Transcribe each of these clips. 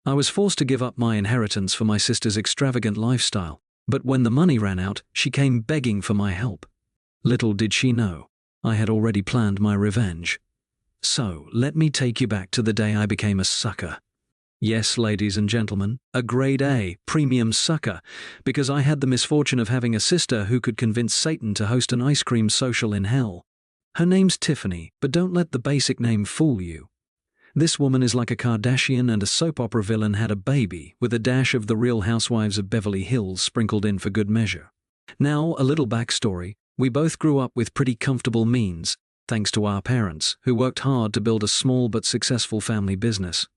I was forced to give up my inheritance for my sister's extravagant lifestyle, but when the money ran out, she came begging for my help. Little did she know, I had already planned my revenge. So, let me take you back to the day I became a sucker. Yes, ladies and gentlemen, a grade A, premium sucker, because I had the misfortune of having a sister who could convince Satan to host an ice cream social in hell. Her name's Tiffany, but don't let the basic name fool you. This woman is like a Kardashian and a soap opera villain had a baby, with a dash of the Real Housewives of Beverly Hills sprinkled in for good measure. Now, a little backstory. We both grew up with pretty comfortable means, thanks to our parents, who worked hard to build a small but successful family business.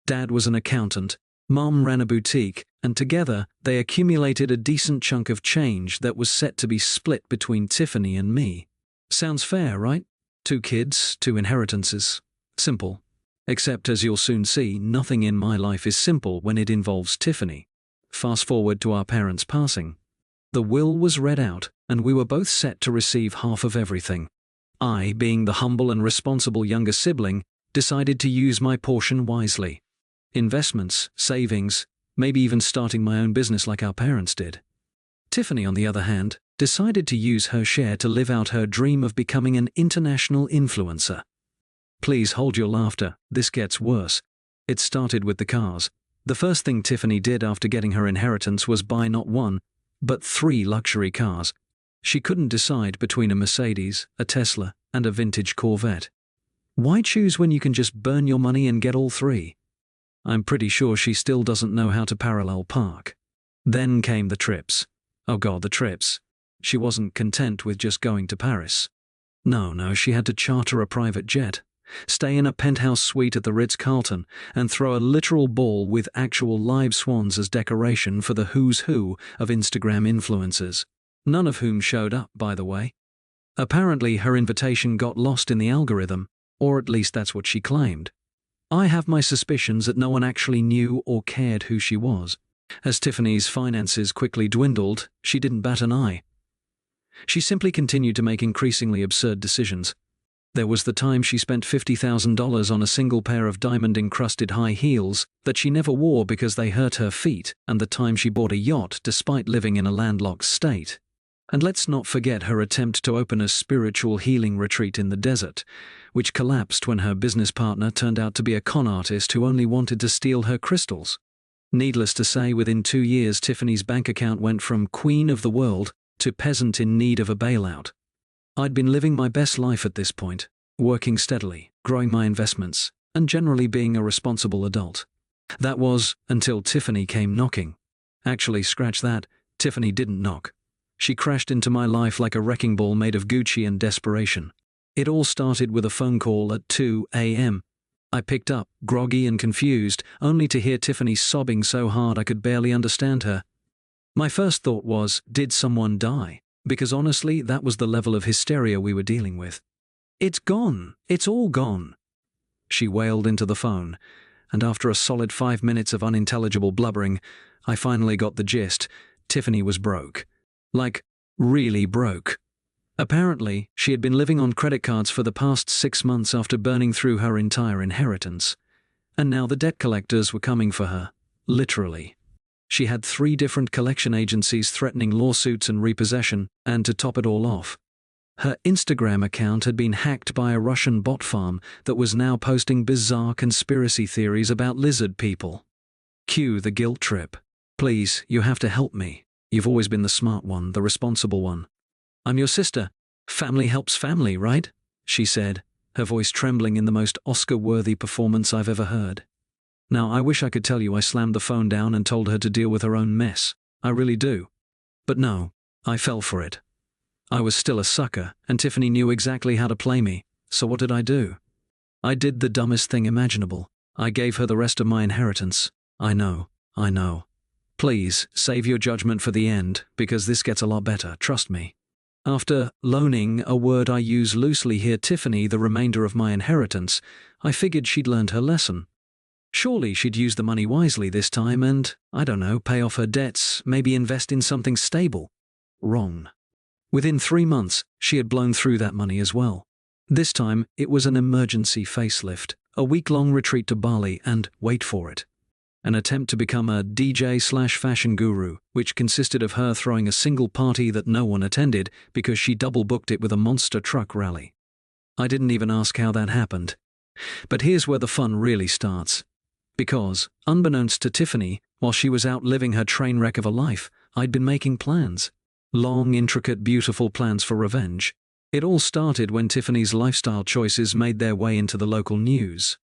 Dad was an accountant, Mom ran a boutique, and together they accumulated a decent chunk of change that was set to be split between Tiffany and me. Sounds fair, right? 2 kids, 2 inheritances. Simple. Except, as you'll soon see, nothing in my life is simple when it involves Tiffany. Fast forward to our parents' passing. The will was read out, and we were both set to receive half of everything. I, being the humble and responsible younger sibling, decided to use my portion wisely. Investments, savings, maybe even starting my own business like our parents did. Tiffany, on the other hand, decided to use her share to live out her dream of becoming an international influencer. Please hold your laughter, this gets worse. It started with the cars. The first thing Tiffany did after getting her inheritance was buy not 1, but 3 luxury cars. She couldn't decide between a Mercedes, a Tesla, and a vintage Corvette. Why choose when you can just burn your money and get all 3? I'm pretty sure she still doesn't know how to parallel park. Then came the trips. Oh God, the trips. She wasn't content with just going to Paris. No, she had to charter a private jet, stay in a penthouse suite at the Ritz-Carlton, and throw a literal ball with actual live swans as decoration for the who's who of Instagram influencers, none of whom showed up, by the way. Apparently her invitation got lost in the algorithm, or at least that's what she claimed. I have my suspicions that no one actually knew or cared who she was. As Tiffany's finances quickly dwindled, she didn't bat an eye. She simply continued to make increasingly absurd decisions. There was the time she spent $50,000 on a single pair of diamond-encrusted high heels that she never wore because they hurt her feet, and the time she bought a yacht despite living in a landlocked state. And let's not forget her attempt to open a spiritual healing retreat in the desert, which collapsed when her business partner turned out to be a con artist who only wanted to steal her crystals. Needless to say, within 2 years, Tiffany's bank account went from queen of the world to peasant in need of a bailout. I'd been living my best life at this point, working steadily, growing my investments, and generally being a responsible adult. That was until Tiffany came knocking. Actually, scratch that, Tiffany didn't knock. She crashed into my life like a wrecking ball made of Gucci and desperation. It all started with a phone call at 2 a.m. I picked up, groggy and confused, only to hear Tiffany sobbing so hard I could barely understand her. My first thought was, did someone die? Because honestly, that was the level of hysteria we were dealing with. It's gone. It's all gone. She wailed into the phone, and after a solid 5 minutes of unintelligible blubbering, I finally got the gist. Tiffany was broke. Like, really broke. Apparently, she had been living on credit cards for the past 6 months after burning through her entire inheritance. And now the debt collectors were coming for her. Literally. She had 3 different collection agencies threatening lawsuits and repossession, and to top it all off, her Instagram account had been hacked by a Russian bot farm that was now posting bizarre conspiracy theories about lizard people. Cue the guilt trip. Please, you have to help me. You've always been the smart one, the responsible one. I'm your sister. Family helps family, right? She said, her voice trembling in the most Oscar-worthy performance I've ever heard. Now, I wish I could tell you I slammed the phone down and told her to deal with her own mess. I really do. But no, I fell for it. I was still a sucker, and Tiffany knew exactly how to play me, so what did I do? I did the dumbest thing imaginable. I gave her the rest of my inheritance. I know. Please, save your judgment for the end, because this gets a lot better, trust me. After loaning, a word I use loosely here, Tiffany, the remainder of my inheritance, I figured she'd learned her lesson. Surely she'd use the money wisely this time and, I don't know, pay off her debts, maybe invest in something stable. Wrong. Within 3 months, she had blown through that money as well. This time, it was an emergency facelift, a week-long retreat to Bali and, wait for it, an attempt to become a DJ/fashion guru, which consisted of her throwing a single party that no one attended because she double-booked it with a monster truck rally. I didn't even ask how that happened. But here's where the fun really starts. Because, unbeknownst to Tiffany, while she was out living her train wreck of a life, I'd been making plans. Long, intricate, beautiful plans for revenge. It all started when Tiffany's lifestyle choices made their way into the local news.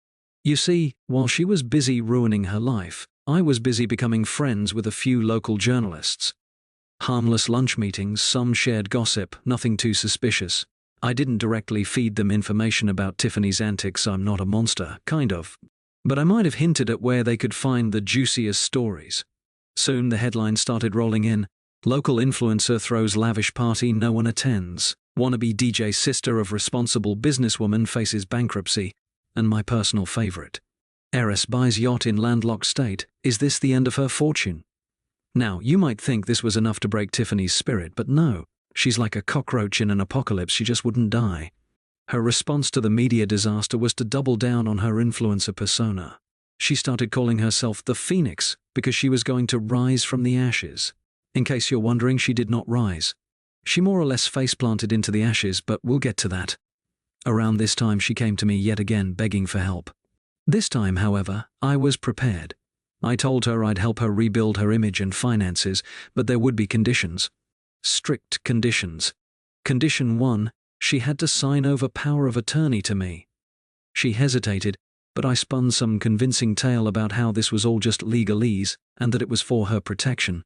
You see, while she was busy ruining her life, I was busy becoming friends with a few local journalists. Harmless lunch meetings, some shared gossip, nothing too suspicious. I didn't directly feed them information about Tiffany's antics, I'm not a monster, kind of. But I might have hinted at where they could find the juiciest stories. Soon the headlines started rolling in. Local influencer throws lavish party no one attends. Wannabe DJ sister of responsible businesswoman faces bankruptcy. And my personal favorite. Heiress buys yacht in landlocked state. Is this the end of her fortune? Now, you might think this was enough to break Tiffany's spirit, but no. She's like a cockroach in an apocalypse, she just wouldn't die. Her response to the media disaster was to double down on her influencer persona. She started calling herself the Phoenix because she was going to rise from the ashes. In case you're wondering, she did not rise. She more or less face-planted into the ashes, but we'll get to that. Around this time she came to me yet again begging for help. This time, however, I was prepared. I told her I'd help her rebuild her image and finances, but there would be conditions. Strict conditions. Condition 1, she had to sign over power of attorney to me. She hesitated, but I spun some convincing tale about how this was all just legalese and that it was for her protection.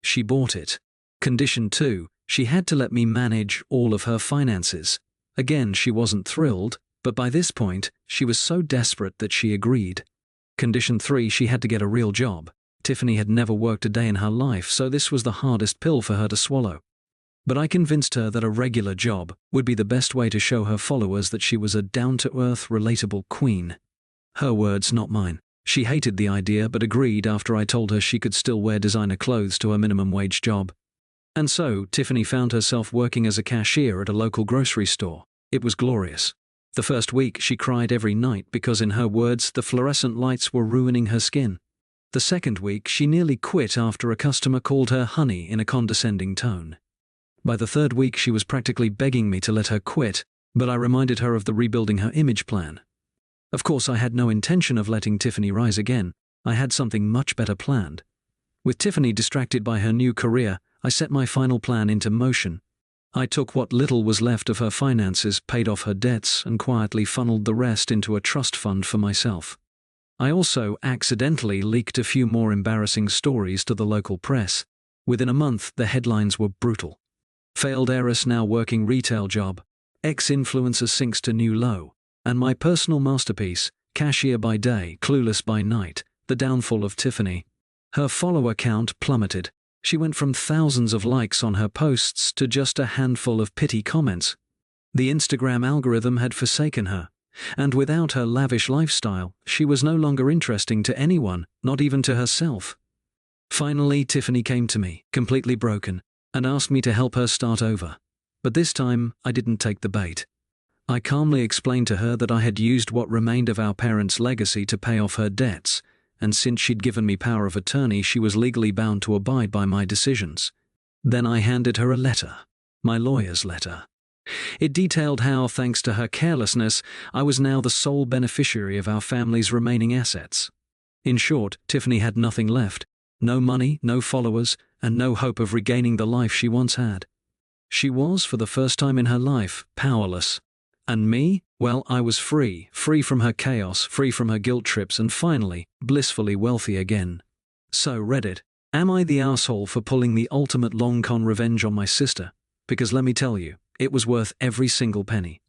She bought it. Condition 2, she had to let me manage all of her finances. Again, she wasn't thrilled, but by this point, she was so desperate that she agreed. Condition 3, she had to get a real job. Tiffany had never worked a day in her life, so this was the hardest pill for her to swallow. But I convinced her that a regular job would be the best way to show her followers that she was a down-to-earth, relatable queen. Her words, not mine. She hated the idea but agreed after I told her she could still wear designer clothes to her minimum wage job. And so, Tiffany found herself working as a cashier at a local grocery store. It was glorious. The first week, she cried every night because, in her words, the fluorescent lights were ruining her skin. The second week, she nearly quit after a customer called her honey in a condescending tone. By the third week, she was practically begging me to let her quit, but I reminded her of the rebuilding her image plan. Of course, I had no intention of letting Tiffany rise again. I had something much better planned. With Tiffany distracted by her new career, I set my final plan into motion. I took what little was left of her finances, paid off her debts, and quietly funneled the rest into a trust fund for myself. I also accidentally leaked a few more embarrassing stories to the local press. Within a month, the headlines were brutal. Failed heiress now working retail job. Ex-influencer sinks to new low. And my personal masterpiece, cashier by day, clueless by night, the downfall of Tiffany. Her follower count plummeted. She went from thousands of likes on her posts to just a handful of pity comments. The Instagram algorithm had forsaken her, and without her lavish lifestyle, she was no longer interesting to anyone, not even to herself. Finally, Tiffany came to me, completely broken, and asked me to help her start over. But this time, I didn't take the bait. I calmly explained to her that I had used what remained of our parents' legacy to pay off her debts, and since she'd given me power of attorney, she was legally bound to abide by my decisions. Then I handed her a letter, my lawyer's letter. It detailed how, thanks to her carelessness, I was now the sole beneficiary of our family's remaining assets. In short, Tiffany had nothing left, no money, no followers, and no hope of regaining the life she once had. She was, for the first time in her life, powerless. And me? Well, I was free from her chaos, free from her guilt trips, and finally, blissfully wealthy again. So, Reddit, am I the asshole for pulling the ultimate long-con revenge on my sister? Because let me tell you, it was worth every single penny.